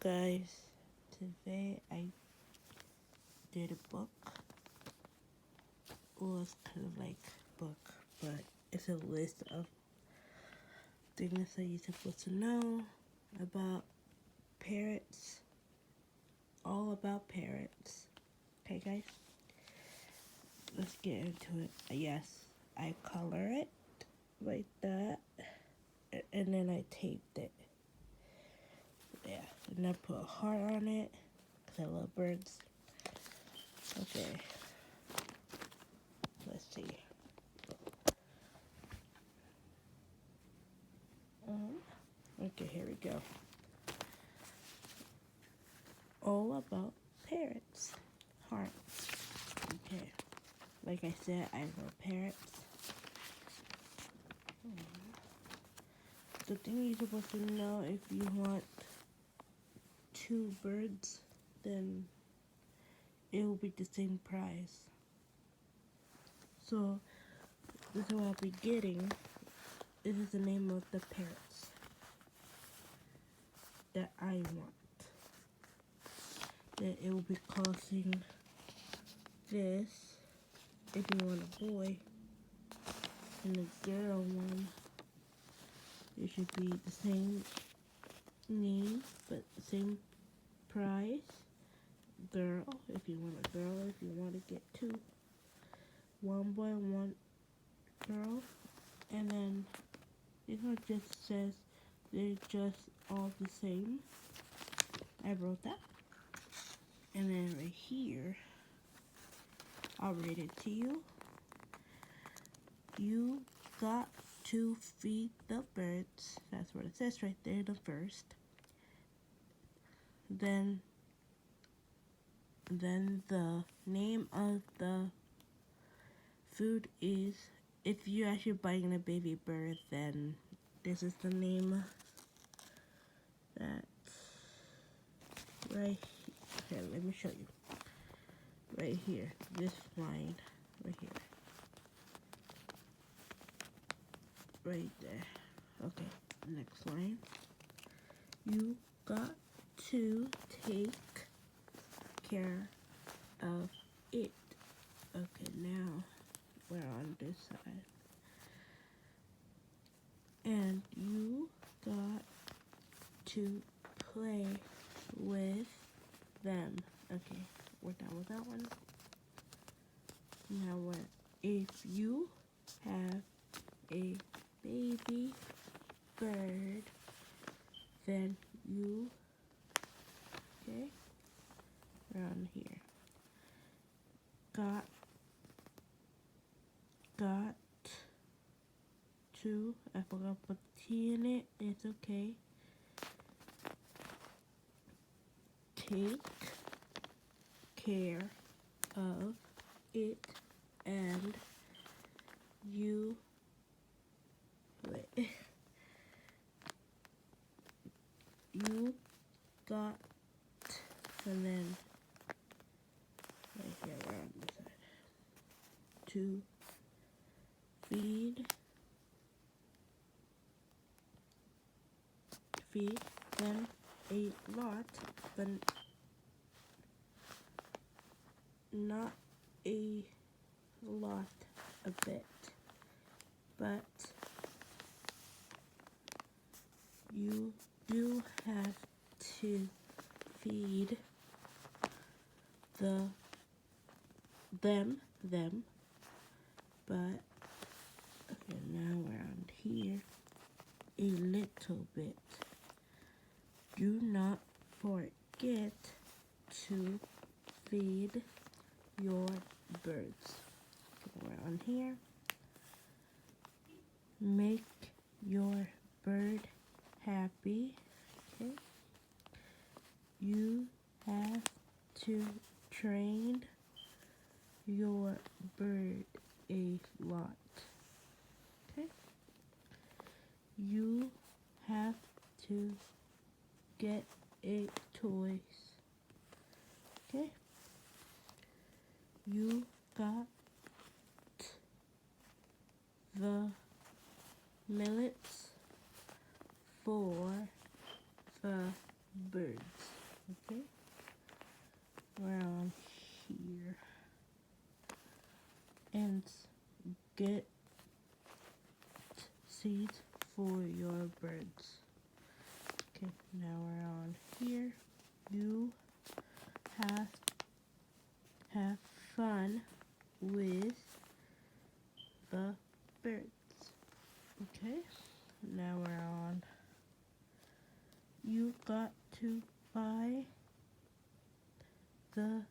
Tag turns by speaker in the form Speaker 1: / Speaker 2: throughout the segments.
Speaker 1: Guys, today I did a book. Well, it's kind of like a book, but it's a list of things that you're supposed to know about parrots, all about parrots. Okay, guys, let's get into it. Yes, I color it like that, and then I taped it. Yeah, and I put a heart on it because I love birds. Okay, let's see. Okay, here we go. All about parrots. Hearts. Okay. Like I said, I love parrots. The thing you're supposed to know, if you want 2 birds, then it will be the same price. So this is what I'll be getting. This is the name of the parrots that I want. Then it will be costing this if you want a boy, and the girl one, it should be the same name but the same price. Girl, if you want a girl, if you want to get 2, 1 boy, 1 girl, and then it just says they're just all the same. I wrote that, and then right here, I'll read it to you. You got to feed the birds. That's what it says right there, the first. Then the name of the food is, if you're actually buying a baby bird, then this is the name. That's right here. Let me show you. Right here, this line, right here. Right there. Okay, next line. You got to take care of it. Okay, now we're on this side. And you got to play with them. Okay, we're done with that one. Now if you have a baby bird, then you, okay, around here, got to, I forgot to put T in it, it's okay, take care of it, and you, wait, you got, and then right here around this side, to feed them a lot, but not a lot, a bit, but you do have to feed them, but okay, now around here, a little bit. Do not forget to feed your birds. Around here, make your bird happy. Okay, you have to train your bird a lot. Okay, you have to get a toys. Okay, you got the millets for the birds. Okay, around here, and get seeds for your birds. Okay, now we're on here. You have have fun with the birds. Okay, now we're on. You got to buy the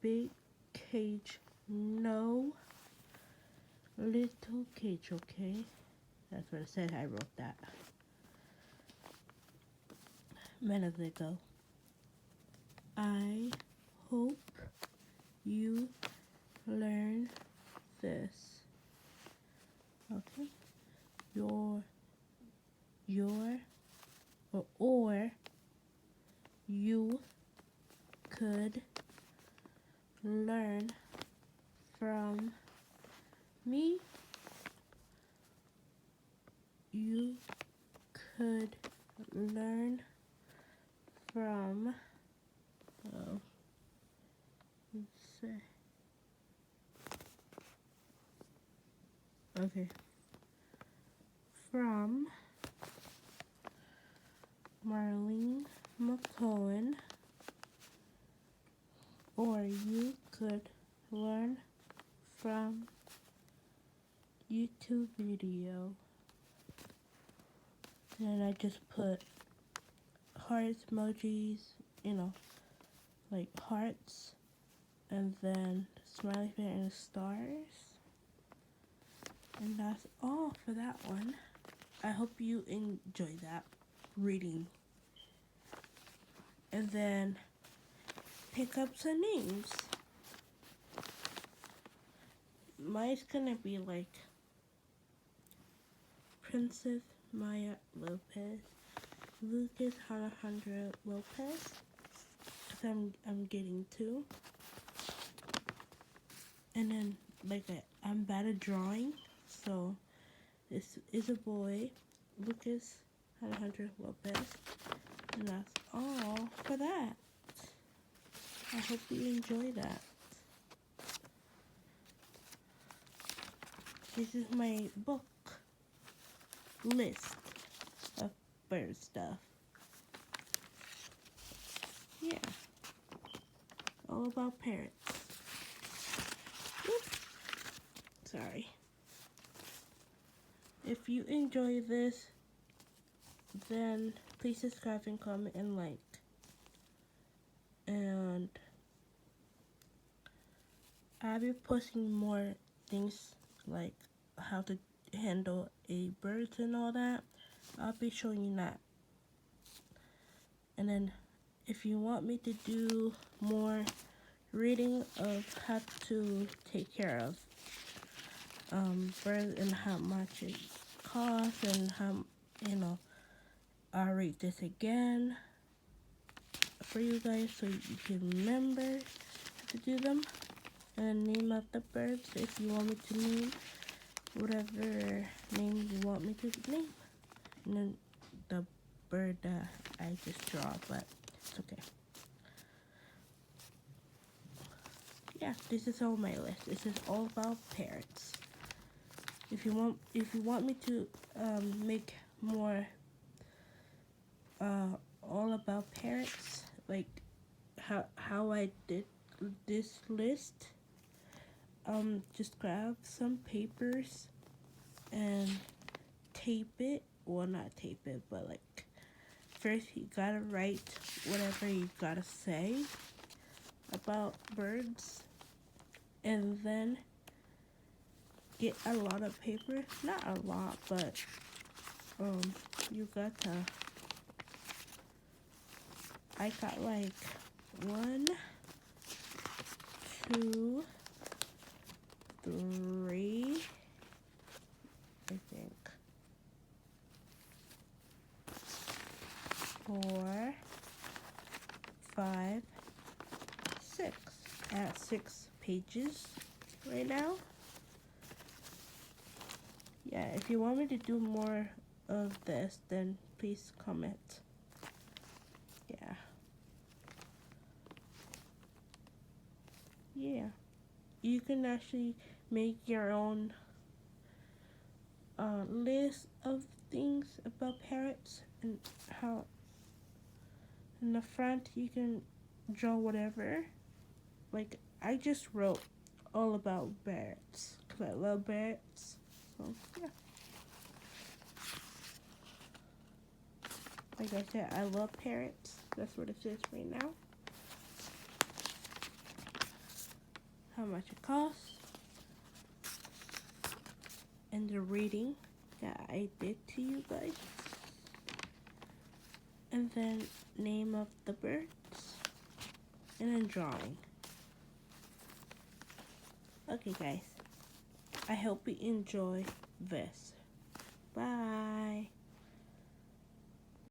Speaker 1: big cage. No little cage, okay? That's what it said. I wrote that minutes ago. I hope you learn this. Okay? Or you could learn from me. You could learn from, let's see. Okay. From Marlene McCohen, or you could learn from YouTube video. And I just put hearts, emojis, like hearts, and then smiley face and stars. And that's all for that one. I hope you enjoy that reading. And then pick up some names. Mine's gonna be like Princess Maya Lopez, Lucas Alejandro Lopez, because I'm getting two. And then I'm bad at drawing, so this is a boy, Lucas Alejandro Lopez, and that's all for that. I hope you enjoy that. This is my book list of bird stuff. Yeah, all about parrots. Oops. Sorry. If you enjoy this, then please subscribe and comment and like. And I'll be posting more things like how to handle a bird and all that. I'll be showing you that. And then if you want me to do more reading of how to take care of birds and how much it costs and how, I'll read this again for you guys so you can remember to do them. And name out the birds if you want me to name whatever name you want me to name. And then the bird that I just draw, but it's okay. Yeah, this is all my list. This is all about parrots. If you want me to make more all about parrots, like how I did this list, just grab some papers and tape it. Well, not tape it, but like first you gotta write whatever you gotta say about birds, and then get a lot of paper. Not a lot, but you gotta. I got like 1, 2, 3, I think 4, 5, 6. I have 6 pages right now. Yeah, if you want me to do more of this, then please comment. Yeah. yeah, you can actually make your own list of things about parrots and how in the front you can draw whatever. Like I just wrote all about parrots because I love parrots. So yeah, like I said, I love parrots. That's what it says right now. How much it costs and the reading that I did to you guys. And then name of the birds and then drawing. Okay guys, I hope you enjoy this. Bye.